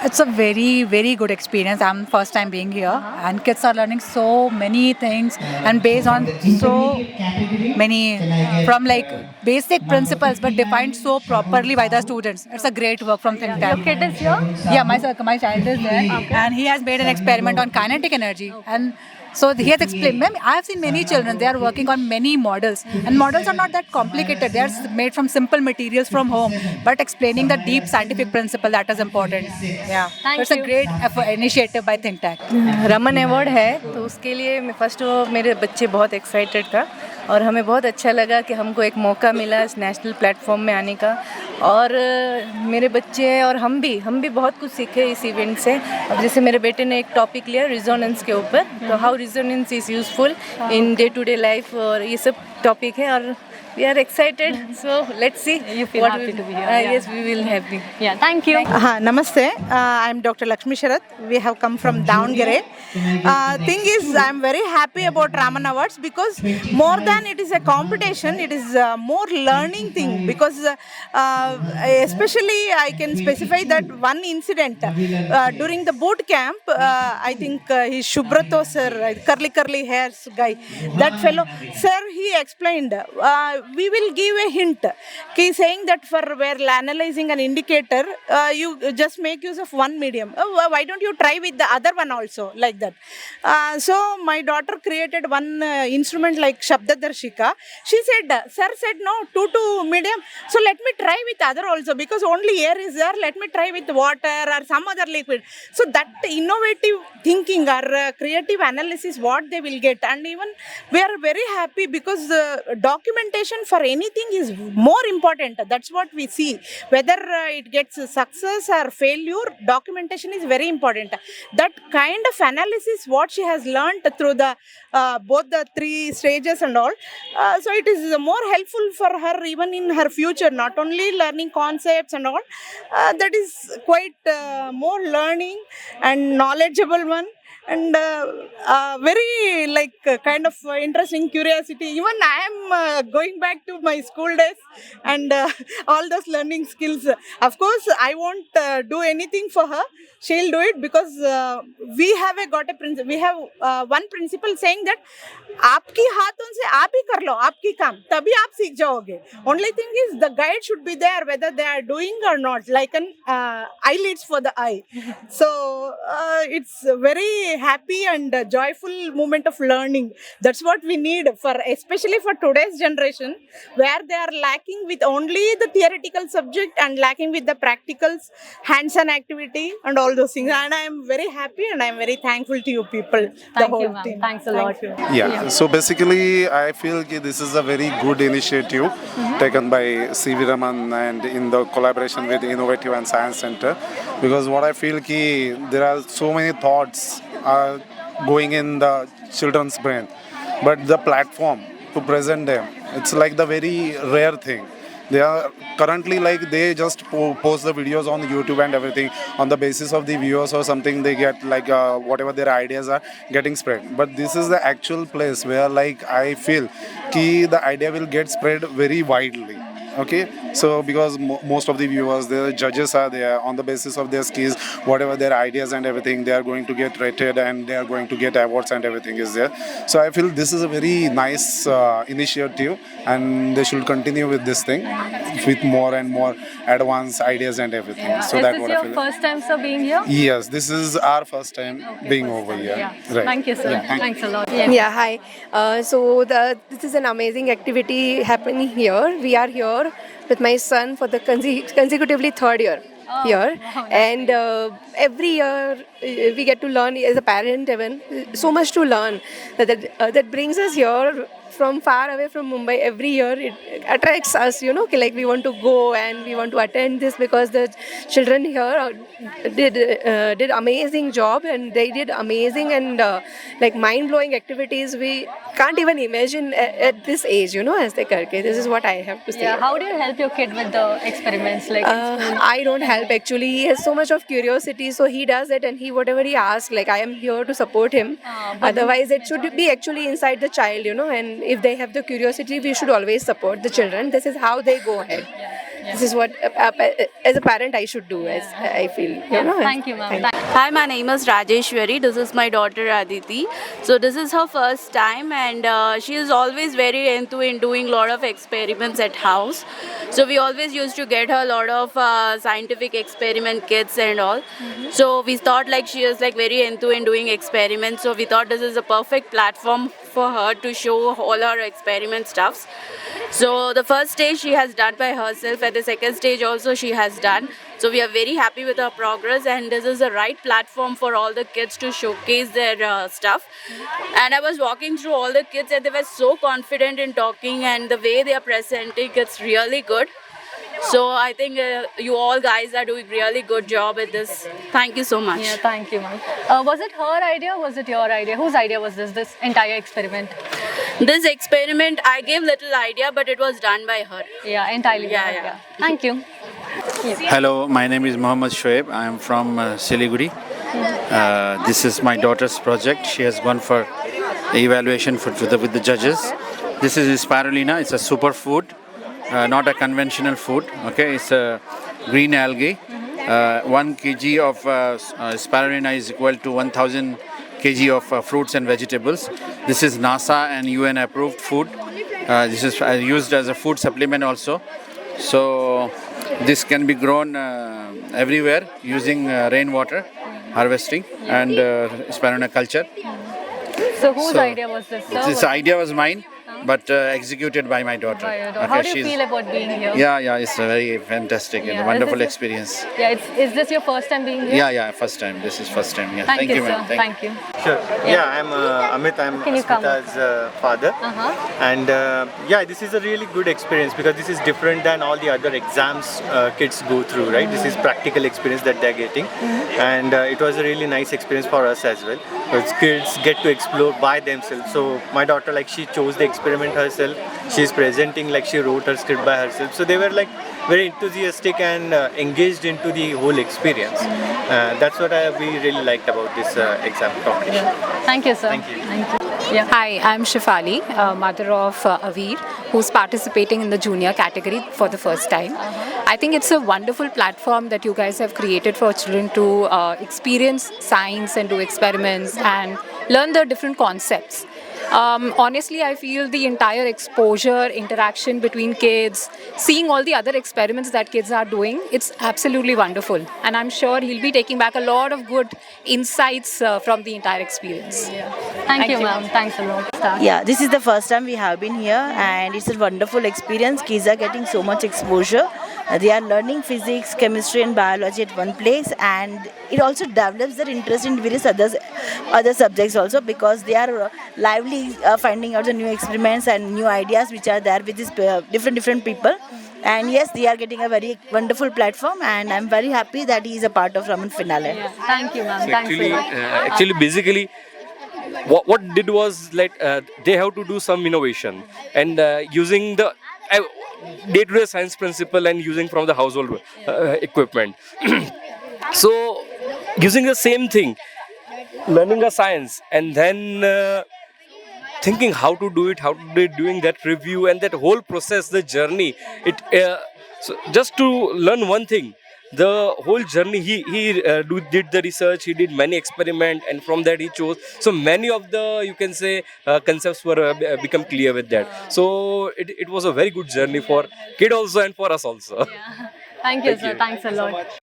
It's a very, very good experience. I'm first time being here, and kids are learning so many things, and based on so many from like basic principles, but defined so properly by the students. It's a great work from Think Your Tank. kid is here? Yeah, my child is there, and he has made an experiment on kinetic energy, and so he has explained. I have seen many children. They are working on many models, and models are not that complicated. They are made from simple materials from home, but explaining the deep scientific principle that is important. Yeah, Thank so it's a you. great effort, initiative by Think Tank. Raman award है तो उसके लिए मैं first मेरे बच्चे बहुत excited था और हमें बहुत अच्छा लगा कि हमको एक मौका मिला इस नेशनल प्लेटफॉर्म में आने का और मेरे बच्चे और हम भी बहुत कुछ सीखे इस इवेंट से। अब जैसे मेरे बेटे ने एक टॉपिक लिया रिजोनेंस के ऊपर, तो how resonance is useful in day to day life, और ये सब टॉपिक है और we are excited, so let's see. You feel happy to be here, yeah. Yes, we will happy. Yeah, thank you. Namaste. I'm Dr. Lakshmi Sharath. We have come from Davangere. Thing is, I'm very happy about Raman Awards because more than it is a competition, it is more learning thing. Because especially I can specify that one incident during the boot camp. I think he's Shubrato sir, curly hairs guy. That fellow, sir, he explained. We will give a hint. He saying that for where analyzing an indicator, you just make use of one medium. Why don't you try with the other one also, like that? So my daughter created one instrument like Shabdadarshika. She said, sir said no, two medium. So let me try with other also because only air is there. Let me try with water or some other liquid. So that innovative thinking or creative analysis, what they will get. And even we are very happy because documentation for anything is more important. That's what we see. Whether it gets success or failure, documentation is very important. That kind of analysis, what she has learned through the both the three stages and all. So it is more helpful for her even in her future, not only learning concepts and all. That is quite more learning and knowledgeable one. And very like kind of interesting curiosity. Even I am going back to my school days and all those learning skills. Of course, I won't do anything for her. She'll do it because we have got a principle. We have one principle saying that आपकी हाथों से आप ही कर लो आपकी काम तभी आप सीख जाओगे. Only thing is the guide should be there whether they are doing or not, like an eyelids for the eye. So it's very happy and joyful moment of learning. That's what we need for, especially for today's generation, where they are lacking with only the theoretical subject and lacking with the practicals, hands-on activity and all those things. And I am very happy and I am very thankful to you people, the Thank whole you, ma'am. team. Thanks a lot. Thank you. Yeah. So basically, I feel that this is a very good initiative taken by C.V. Raman and in the collaboration with Innovative and Science Center, because what I feel ki there are so many thoughts going in the children's brain, but the platform to present them, it's like the very rare thing. They are currently like they just post the videos on YouTube and everything on the basis of the viewers or something they get like whatever their ideas are getting spread. But this is the actual place where like I feel ki the idea will get spread very widely. Okay, so because most of the viewers, the judges are there on the basis of their skills, whatever their ideas and everything, they are going to get rated and they are going to get awards and everything is there. So I feel this is a very nice initiative and they should continue with this thing with more and more advanced ideas and everything. Yeah. So Is that's this what I your feel. first time, sir, being here? Yes, this is our first time being over here. Yeah. Right. Thank you, sir. Yeah, Thanks a lot. Yeah, hi. So this is an amazing activity happening here. We are here with my son for the consecutively third year here, and every year we get to learn as a parent even so much to learn that brings us here from far away from Mumbai. Every year it attracts us, you know, like we want to go and we want to attend this because the children here did amazing job and they did amazing and like mind-blowing activities we can't even imagine at this age, you know, as they karke. This is what I have to say. Yeah. How do you help your kid with the experiments? Like in school? I don't help actually. He has so much of curiosity, so he does it and he whatever he asks, like I am here to support him. Otherwise, it should be actually inside the child, you know. And if they have the curiosity, we should always support the children. This is how they go ahead. This is what as a parent I should do. As I feel, you know. Thank you, ma'am. Hi, my name is Rajeshwari. This is my daughter Aditi. So this is her first time, and she is always very into in doing lot of experiments at house. So we always used to get her a lot of scientific experiment kits and all. So we thought like she is like very into in doing experiments. So we thought this is a perfect platform for her to show all her experiment stuffs. So the first stage she has done by herself. At the second stage also she has done. So we are very happy with her progress, and this is the right platform for all the kids to showcase their stuff. And I was walking through all the kids, and they were so confident in talking, and the way they are presenting, it's really good. So I think you all guys are doing really good job at this. Thank you so much. Yeah, thank you, ma'am. Was it her idea or was it your idea? Whose idea was this entire experiment? This experiment, I gave little idea, but it was done by her. Yeah, entirely. Yeah, her yeah. idea. Thank you. Hello, my name is Mohammad Shoaib. I am from Siliguri. This is my daughter's project. She has gone for evaluation with the judges. This is spirulina. It's a superfood, not a conventional food. Okay, it's a green algae. 1 kg of spirulina is equal to 1,000 kg of fruits and vegetables. This is NASA and UN approved food. This is used as a food supplement also. So this can be grown everywhere using rainwater harvesting and spirulina culture. So whose idea was this? Sir? This idea was mine, but executed by my daughter. How do you feel about being here? Yeah, it's a very fantastic and Yeah, wonderful this is- experience. Yeah, is this your first time being here? Yeah, first time. This is first time. Yeah, Thank you, ma'am. sir. Thank you. Sure. Yeah, I'm Amit. I'm Can you come? Smita's father. And yeah, this is a really good experience because this is different than all the other exams kids go through, right? This is practical experience that they're getting. And it was a really nice experience for us as well. Because kids get to explore by themselves. So my daughter, like, she chose the experiment herself. She's presenting like she wrote her script by herself. So they were like very enthusiastic and engaged into the whole experience. That's what we really liked about this exam competition. Thank you, sir. Thank you. Yeah. Hi, I'm Shifali, mother of Avir, who's participating in the junior category for the first time. I think it's a wonderful platform that you guys have created for children to experience science and do experiments and learn the different concepts. Honestly, I feel the entire exposure, interaction between kids, seeing all the other experiments that kids are doing, it's absolutely wonderful. And I'm sure he'll be taking back a lot of good insights from the entire experience. Thank you, ma'am. Thanks a lot. Start. Yeah, this is the first time we have been here, and it's a wonderful experience. Kids are getting so much exposure. They are learning physics, chemistry and biology at one place, and it also develops their interest in various other subjects also, because they are lively finding out the new experiments and new ideas which are there with these different people. And yes, they are getting a very wonderful platform, and I'm very happy that he is a part of Raman Finale. Yeah. Thank you, ma'am. Thanks a lot. Actually, basically, what did was like they have to do some innovation and using the day-to-day science principle and using from the household equipment. So, using the same thing, learning a science, and then thinking how to do it, how to do it, doing that review and that whole process, the journey. So just to learn one thing, the whole journey, he did the research, he did many experiments, and from that he chose. So many of the, you can say, concepts were become clear with that. So it was a very good journey for kid also and for us also. Thank you, sir. Thanks a lot.